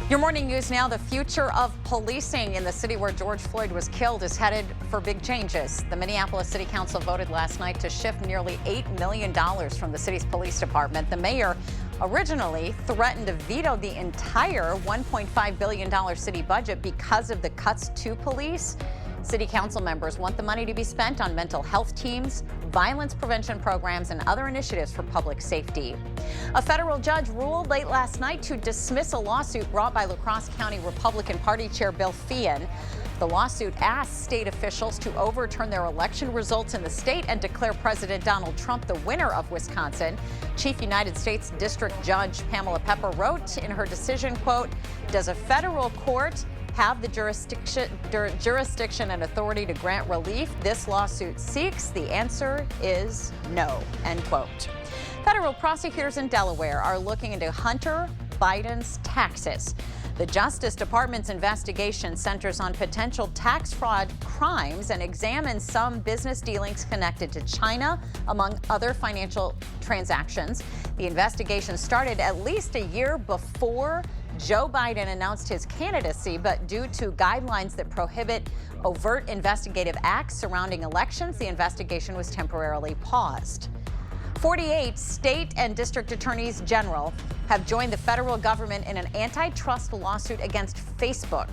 Your morning news now. The future of policing in the city where George Floyd was killed is headed for big changes. The Minneapolis City Council voted last night to shift nearly $8 million from the city's police department. The mayor originally threatened to veto the entire $1.5 billion city budget because of the cuts to police. City council members want the money to be spent on mental health teams, violence prevention programs, and other initiatives for public safety. A federal judge ruled late last night to dismiss a lawsuit brought by La Crosse County Republican Party Chair Bill Feehan. The lawsuit asked state officials to overturn their election results in the state and declare President Donald Trump the winner of Wisconsin. Chief United States District Judge Pamela Pepper wrote in her decision, quote, "Does a federal court have the jurisdiction and authority to grant relief this lawsuit seeks? The answer is no," end quote. Federal prosecutors in Delaware are looking into Hunter Biden's taxes. The Justice Department's investigation centers on potential tax fraud crimes and examines some business dealings connected to China, among other financial transactions. The investigation started at least a year before Joe Biden announced his candidacy, but due to guidelines that prohibit overt investigative acts surrounding elections, the investigation was temporarily paused. 48 state and district attorneys general have joined the federal government in an antitrust lawsuit against Facebook.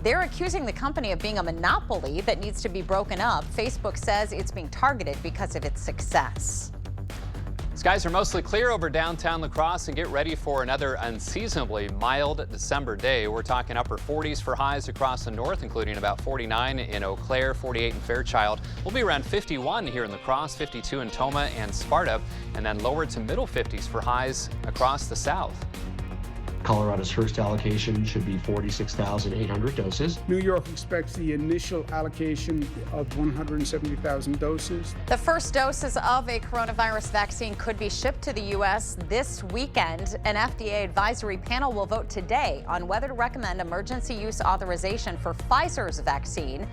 They're accusing the company of being a monopoly that needs to be broken up. Facebook says it's being targeted because of its success. Skies are mostly clear over downtown La Crosse, and get ready for another unseasonably mild December day. We're talking upper 40s for highs across the north, including about 49 in Eau Claire, 48 in Fairchild. We'll be around 51 here in La Crosse, 52 in Tomah and Sparta, and then lower to middle 50s for highs across the south. Colorado's first allocation should be 46,800 doses. New York expects the initial allocation of 170,000 doses. The first doses of a coronavirus vaccine could be shipped to the U.S. this weekend. An FDA advisory panel will vote today on whether to recommend emergency use authorization for Pfizer's vaccine.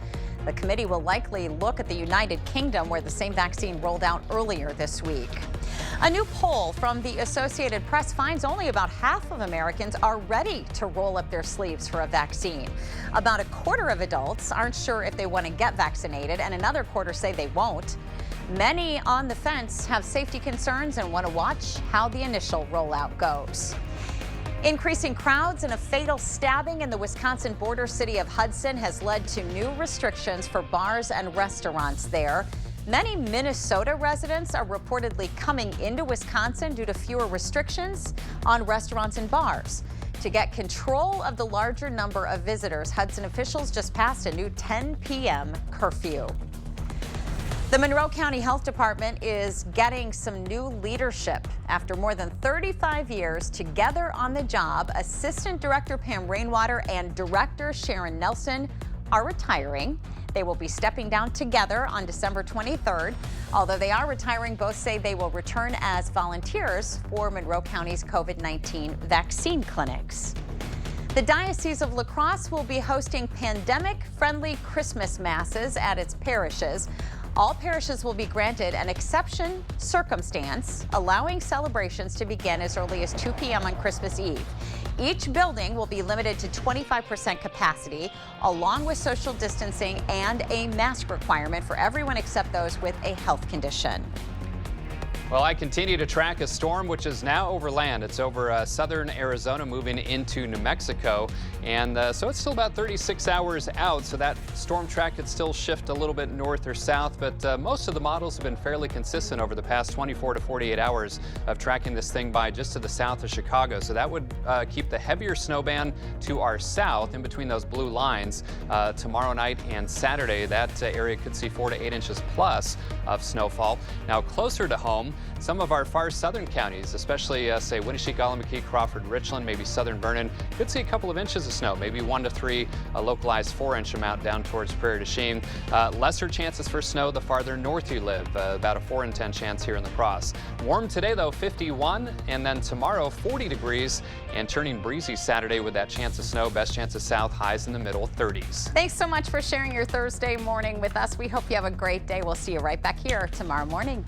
The committee will likely look at the United Kingdom, where the same vaccine rolled out earlier this week. A new poll from the Associated Press finds only about half of Americans are ready to roll up their sleeves for a vaccine. About a quarter of adults aren't sure if they want to get vaccinated, and another quarter say they won't. Many on the fence have safety concerns and want to watch how the initial rollout goes. Increasing crowds and a fatal stabbing in the Wisconsin border city of Hudson has led to new restrictions for bars and restaurants there. Many Minnesota residents are reportedly coming into Wisconsin due to fewer restrictions on restaurants and bars. To get control of the larger number of visitors, Hudson officials just passed a new 10 p.m. curfew. The Monroe County Health Department is getting some new leadership. After more than 35 years together on the job, Assistant Director Pam Rainwater and Director Sharon Nelson are retiring. They will be stepping down together on December 23rd. Although they are retiring, both say they will return as volunteers for Monroe County's COVID-19 vaccine clinics. The Diocese of La Crosse will be hosting pandemic-friendly Christmas masses at its parishes. All parishes will be granted an exception circumstance, allowing celebrations to begin as early as 2 p.m. on Christmas Eve. Each building will be limited to 25% capacity, along with social distancing and a mask requirement for everyone except those with a health condition. Well, I continue to track a storm which is now over land. It's over southern Arizona, moving into New Mexico. And so it's still about 36 hours out. So that storm track could still shift a little bit north or south. But most of the models have been fairly consistent over the past 24 to 48 hours of tracking this thing by just to the south of Chicago. So that would keep the heavier snow band to our south in between those blue lines. Tomorrow night and Saturday, that area could see 4 to 8 inches plus of snowfall. Now closer to home, some of our far southern counties, especially say Winneshiek, Allamakee, Crawford, Richland, maybe southern Vernon, could see a couple of inches of snow, maybe 1 to 3, a localized 4-inch amount down towards Prairie du Chien. Lesser chances for snow the farther north you live, about a 4 in 10 chance here in La Crosse. Warm today though, 51, and then tomorrow 40 degrees, and turning breezy Saturday with that chance of snow. Best chance of south, highs in the middle 30s. Thanks so much for sharing your Thursday morning with us. We hope you have a great day. We'll see you right back here tomorrow morning.